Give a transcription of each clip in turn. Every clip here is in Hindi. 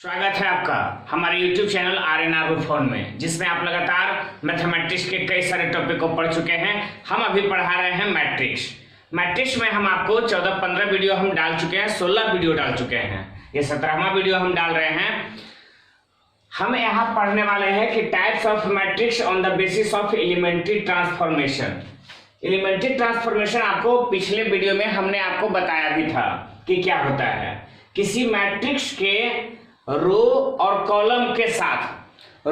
स्वागत है आपका हमारे YouTube चैनल RNR फोन में, जिसमें आप लगातार मैथमेटिक्स के कई सारे टॉपिक को पढ़ चुके हैं। हम अभी पढ़ा रहे हैं मैट्रिक्स में हम आपको 14-15 वीडियो हम डाल चुके हैं, 16 वीडियो डाल चुके हैं, ये 17वां वीडियो हम डाल रहे हैं। हम यहाँ पढ़ने वाले हैं कि types of matrix on the basis of elementary transformation. Elementary transformation आपको पिछले वीडियो में हमने आपको बताया भी था कि क्या होता है। किसी मैट्रिक्स के रो और कॉलम के साथ दो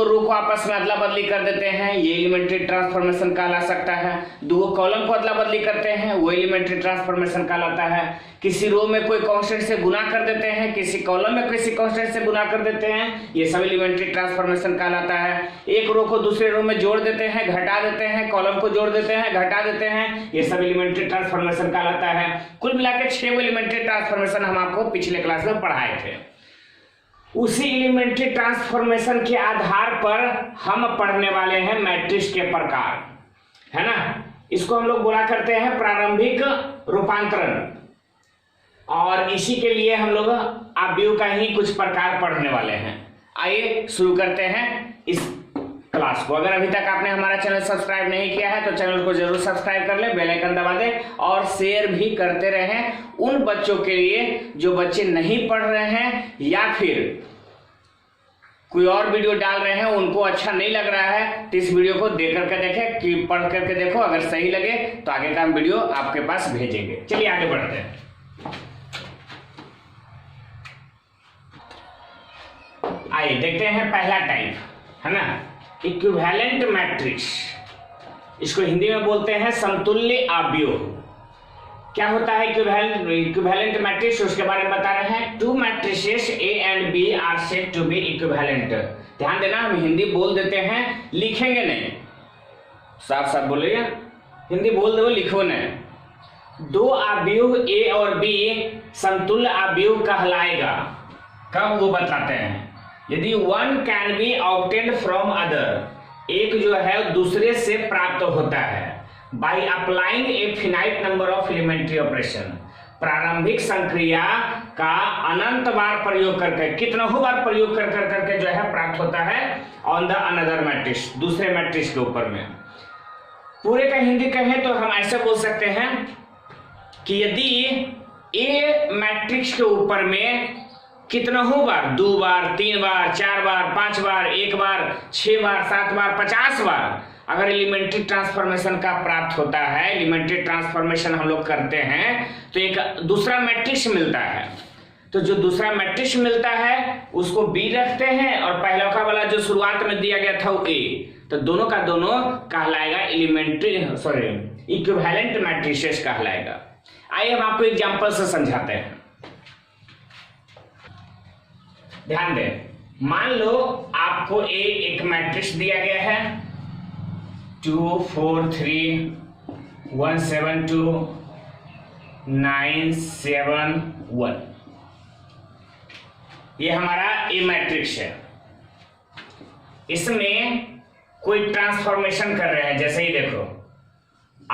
रो को आपस में अदला बदली कर देते हैं, ये एलिमेंट्री ट्रांसफॉर्मेशन कहला सकता है। दो कॉलम को अदला बदली करते हैं, वो एलिमेंट्री ट्रांसफॉर्मेशन कहलाता है। किसी रो में कोई कांस्टेंट से गुना कर देते हैं, किसी कॉलम में किसी कांस्टेंट से गुना कर देते हैं, ये सब एलिमेंट्री ट्रांसफॉर्मेशन कहलाता है। एक रो को दूसरे रो में जोड़ देते हैं, घटा देते हैं, कॉलम को जोड़ देते हैं, घटा देते हैं, ये सब एलिमेंट्री ट्रांसफॉर्मेशन कहलाता है। कुल मिलाकर 6 एलिमेंट्री ट्रांसफॉर्मेशन हम आपको पिछले क्लास में पढ़ाए थे। उसी एलिमेंट्री ट्रांसफॉर्मेशन के आधार पर हम पढ़ने वाले हैं मैट्रिक्स के प्रकार, है ना। इसको हम लोग बोला करते हैं प्रारंभिक रूपांतरण, और इसी के लिए हम लोग अवयव का ही कुछ प्रकार पढ़ने वाले हैं। आइए शुरू करते हैं इस क्लास को। अगर अभी तक आपने हमारा चैनल सब्सक्राइब नहीं किया है तो चैनल को जरूर सब्सक्राइब कर ले, बेल आइकन दबा दें और शेयर भी करते रहें उन बच्चों के लिए जो बच्चे नहीं पढ़ रहे हैं या फिर कोई और वीडियो डाल रहे हैं, उनको अच्छा नहीं लग रहा है तो इस वीडियो को देख करके देखें, कि पढ़ करके देखो, अगर सही लगे तो आगे का हम वीडियो आपके पास भेजेंगे। चलिए आगे बढ़ते हैं। आइए देखते हैं पहला टाइप, है ना, इक्विवेलेंट मैट्रिक्स। इसको हिंदी में बोलते हैं समतुल्य अवयव। क्या होता है इक्विवेलेंट मैट्रिक्स, उसके बारे में बता रहे हैं। Two matrices A and B are said to be equivalent. ध्यान देना, हम हिंदी बोल देते हैं, लिखेंगे नहीं, साफ साफ बोलिए, हिंदी बोल दो, लिखो नहीं। दो अवयव A और B समतुल्य अवयव कहलाएगा कब, वो बताते हैं। यदि one can be obtained from other, एक जो है दूसरे से प्राप्त होता है, by applying a finite number of elementary operation, प्रारंभिक संक्रिया का अनंत बार प्रयोग करके, कितना बार प्रयोग कर करके जो है प्राप्त होता है ऑन द अनदर मैट्रिक्स, दूसरे मैट्रिक्स के ऊपर में। पूरे का हिंदी कहें तो हम ऐसे बोल सकते हैं कि यदि ए मैट्रिक्स के ऊपर में कितना बार, 2 बार, 3 बार, 4 बार, 5 बार, 1 बार, 6 बार, 7 बार, 50 बार अगर एलिमेंट्री ट्रांसफॉर्मेशन का प्राप्त होता है, एलिमेंट्री ट्रांसफॉर्मेशन हम लोग करते हैं तो एक दूसरा मैट्रिक्स मिलता है। तो जो दूसरा मैट्रिक्स मिलता है उसको बी रखते हैं और पहला का वाला जो शुरुआत में दिया गया था वो ए, तो दोनों का दोनों कहलाएगा इक्विवेलेंट मैट्रिसेस कहलाएगा। आइए हम आपको एग्जांपल से समझाते हैं। ध्यान दें, मान लो आपको एक मैट्रिक्स दिया गया है 2 4 3 1 7 2 9 7 1, ये हमारा ए मैट्रिक्स है। इसमें कोई ट्रांसफॉर्मेशन कर रहे हैं, जैसे ही देखो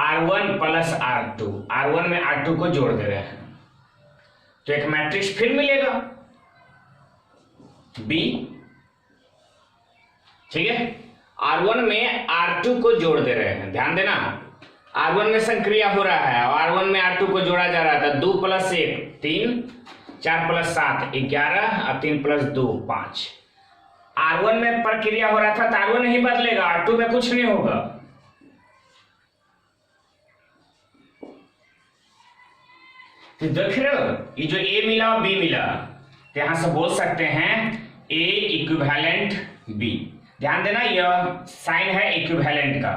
R1 प्लस R2, R1 में R2 को जोड़ दे रहे हैं तो एक मैट्रिक्स फिर मिलेगा B, ठीक है। R1 में R2 को जोड़ दे रहे हैं, ध्यान देना, R1 में संक्रिया हो रहा है और R1 में R2 को जोड़ा जा रहा था। 2 + 1 3, 4 + 7 11 और 3 + 2 5। R1 में प्रक्रिया हो रहा था तो R1 नहीं बदलेगा, R2 में कुछ नहीं होगा। तो देख रहे हो, ये जो A मिला और B मिला, तो यहां से बोल सकते हैं A इक्विवेलेंट B। ध्यान देना, यह साइन है इक्विवेलेंट का।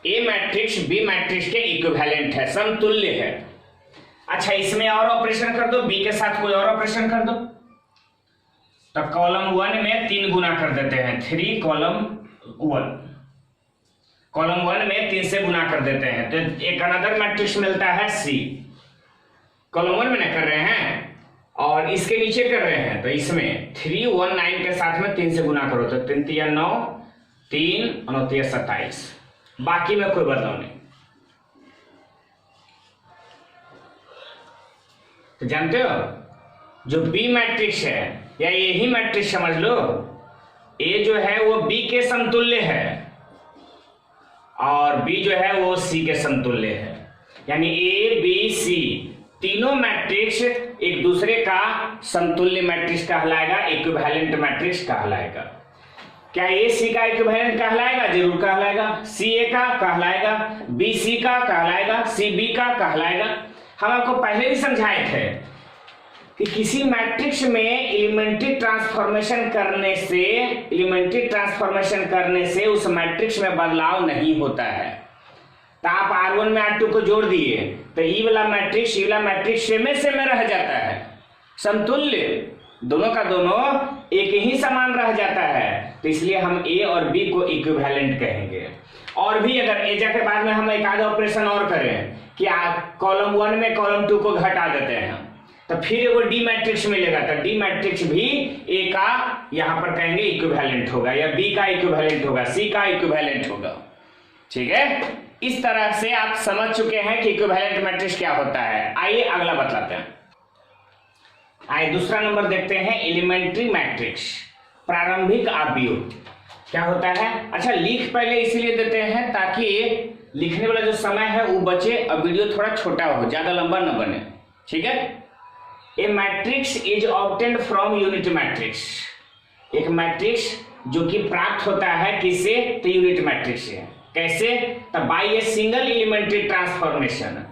A मैट्रिक्स B मैट्रिक्स के इक्विवेलेंट है, समतुल्य है। अच्छा, इसमें और ऑपरेशन कर दो, B के साथ कोई और ऑपरेशन कर दो, तो कॉलम 1 में 3 गुना कर देते हैं, 3 कॉलम 1 में 3 से गुना कर देते हैं तो एक अनदर मैट्रिक्स मिलता है C। कॉलम 1 में ना कर रहे हैं और इसके नीचे कर रहे हैं, तो इसमें 3 1 9 के साथ में 3 से गुना करो तो 3 3 9, 3 9 27, बाकी में कोई बदलाव नहीं। तो जानते हो जो बी मैट्रिक्स है या यही मैट्रिक्स समझ लो, ए जो है वो बी के समतुल्य है और बी जो है वो सी के समतुल्य है। यानी ए बी सी तीनों मैट्रिक्स एक दूसरे का समतुल्य मैट्रिक्स कहलाएगा, इक्विवेलेंट मैट्रिक्स कहलाएगा। क्या ए सी का इक्विवेलेंट कहलाएगा? जरूर कहलाएगा। सी ए का कहलाएगा, बी सी का कहलाएगा, सी बी का कहलाएगा। हम आपको पहले भी समझाए थे कि किसी मैट्रिक्स में एलिमेंट्री ट्रांसफॉर्मेशन करने से उस मैट्रिक्स में बदलाव नहीं होता है। तो आप R1 में R2 को जोड़ दिए तो ई वाला मैट्रिक्स सेम रह जाता है, समतुल्य, दोनों का दोनों एक ही समान रह जाता है। तो इसलिए हम ए और बी को इक्विवेलेंट कहेंगे। और भी अगर ए के बाद में हम एक आधा ऑपरेशन और करें कि कॉलम 1 में कॉलम 2 को घटा देते हैं तो फिर वो डी मैट्रिक्स मिलेगा। तो डी मैट्रिक्स भी ए का यहां पर कहेंगे इक्विवेलेंट होगा, या बी का इक्विवेलेंट होगा, सी का इक्विवेलेंट होगा। ठीक है, इस तरह से आप समझ चुके हैं कि इक्विवेलेंट मैट्रिक्स क्या होता है। आइए अगला बतलाते हैं। आइए दूसरा नंबर देखते हैं, एलिमेंट्री मैट्रिक्स, प्रारंभिक आव्यूह क्या होता है। अच्छा, लिख पहले इसीलिए देते हैं ताकि लिखने वाला जो समय है वो बचे और वीडियो थोड़ा छोटा हो, ज्यादा लंबा न बने। ठीक है, a matrix is obtained from unit matrix, एक मैट्रिक्स जो कि प्राप्त होता है किससे? तो यूनिट मैट्रिक्स से। कैसे? तो by a single elementary transformation.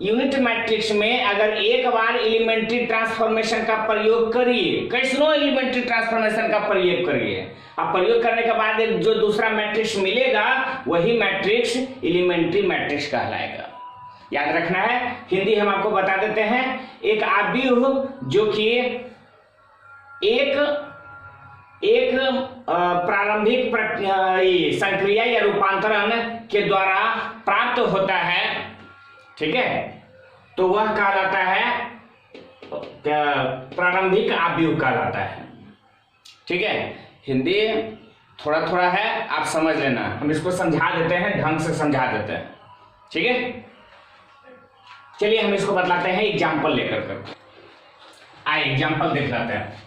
Unit matrix में अगर एक बार एलिमेंट्री ट्रांसफॉर्मेशन का प्रयोग करिए, कैसनो एलिमेंट्री ट्रांसफॉर्मेशन का प्रयोग करिए, अब प्रयोग करने के बाद जो दूसरा मैट्रिक्स मिलेगा वही मैट्रिक्स एलिमेंट्री मैट्रिक्स कहलाएगा। याद रखना है, हिंदी हम आपको बता देते हैं। एक आव्यूह जो कि एक प्रारंभिक संक्रिया या रूपांतरण के द्वारा प्राप्त होता है, ठीक है, तो वह कहलाता है प्रारंभिक आव्यूह कहलाता है। ठीक है, हिंदी थोड़ा थोड़ा है, आप समझ लेना, हम इसको समझा देते हैं, ढंग से समझा देते हैं। ठीक है, चलिए हम इसको बतलाते हैं एग्जाम्पल लेकर कर। आइए एग्जाम्पल देख लेते हैं।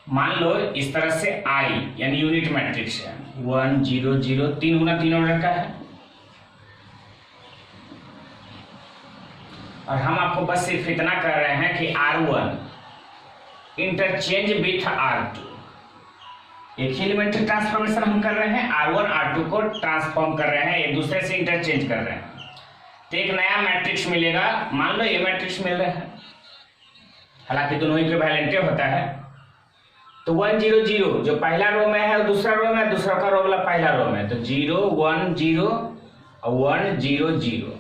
मान लो इस तरह से आई यानी यूनिट मैट्रिक्स है, 1 0 0 3 गुना 3 ऑर्डर का है, और हम आपको बस सिर्फ इतना कर रहे हैं कि R1 इंटरचेंज विथ R2, एक ही एलिमेंट्री ट्रांसफॉर्मेशन हम कर रहे हैं, R1 R2 को ट्रांसफॉर्म कर रहे हैं, एक दूसरे से इंटरचेंज कर रहे हैं, तो एक नया मैट्रिक्स मिलेगा। मान लो ये मैट्रिक्स मिल रहा है, हालांकि दोनों इक्विवेलेंट होता है। तो 1 0 0 जो पहला रो में है दूसरा रो में, दूसरा का रो वाला पहला रो में, तो 0 1 0 और 1 0 0,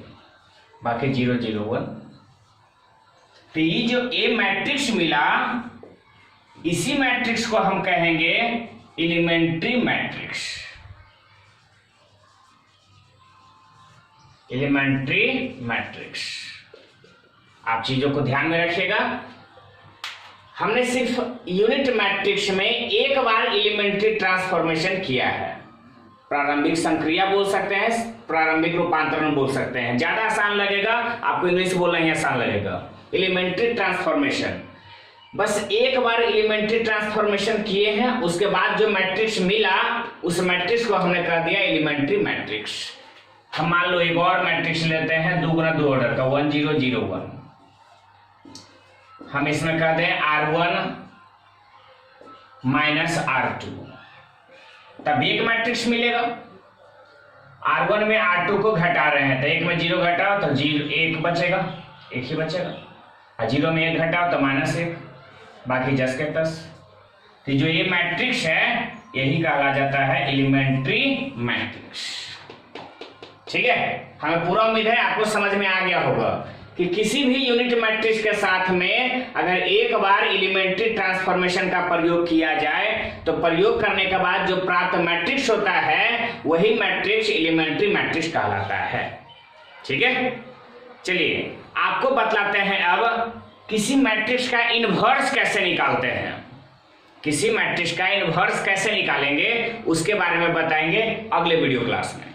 बाकी 0 0 1। तो ये जो ए मैट्रिक्स मिला, इसी मैट्रिक्स को हम कहेंगे एलिमेंट्री मैट्रिक्स। एलिमेंट्री मैट्रिक्स, आप चीजों को ध्यान में रखिएगा। हमने सिर्फ यूनिट मैट्रिक्स में एक बार एलिमेंट्री ट्रांसफॉर्मेशन किया है, प्रारंभिक संक्रिया बोल सकते हैं, प्रारंभिक रूपांतरण बोल सकते हैं, ज्यादा आसान लगेगा, आपको इंग्लिश बोलना ही आसान लगेगा। एलिमेंट्री ट्रांसफॉर्मेशन, बस एक बार एलिमेंट्री ट्रांसफॉर्मेशन किए हैं, उसके बाद जो मैट्रिक्स मिला उस मैट्रिक्स को हमने कह दिया एलिमेंट्री मैट्रिक्स। हम मान लो एक और मैट्रिक्स लेते हैं 2 गुना 2 ऑर्डर का, 1 0 0 1, हम इसमें कह दें R1 माइनस R2, तब एक मैट्रिक्स मिलेगा। R1 में R2 को घटा रहे हैं, तो एक में 0 घटाओ तो 0 1 बचेगा, एक ही बचेगा, और 0 में 1 घटाओ तो -1, बाकी 10 के 10। तो जो ये मैट्रिक्स है यही कहा जाता है एलिमेंट्री मैट्रिक्स। ठीक है, हमें पूरा उम्मीद है आपको समझ में आ गया होगा कि किसी भी यूनिट मैट्रिक्स के साथ में अगर एक बार एलिमेंट्री ट्रांसफॉर्मेशन का प्रयोग किया जाए तो प्रयोग करने के बाद जो प्राप्त मैट्रिक्स होता है वही मैट्रिक्स एलिमेंट्री मैट्रिक्स कहलाता है। ठीक है, चलिए आपको बतलाते हैं अब किसी मैट्रिक्स का इनवर्स कैसे निकालते हैं। किसी मैट्रिक्स का इनवर्स कैसे निकालेंगे उसके बारे में बताएंगे अगले वीडियो क्लास में।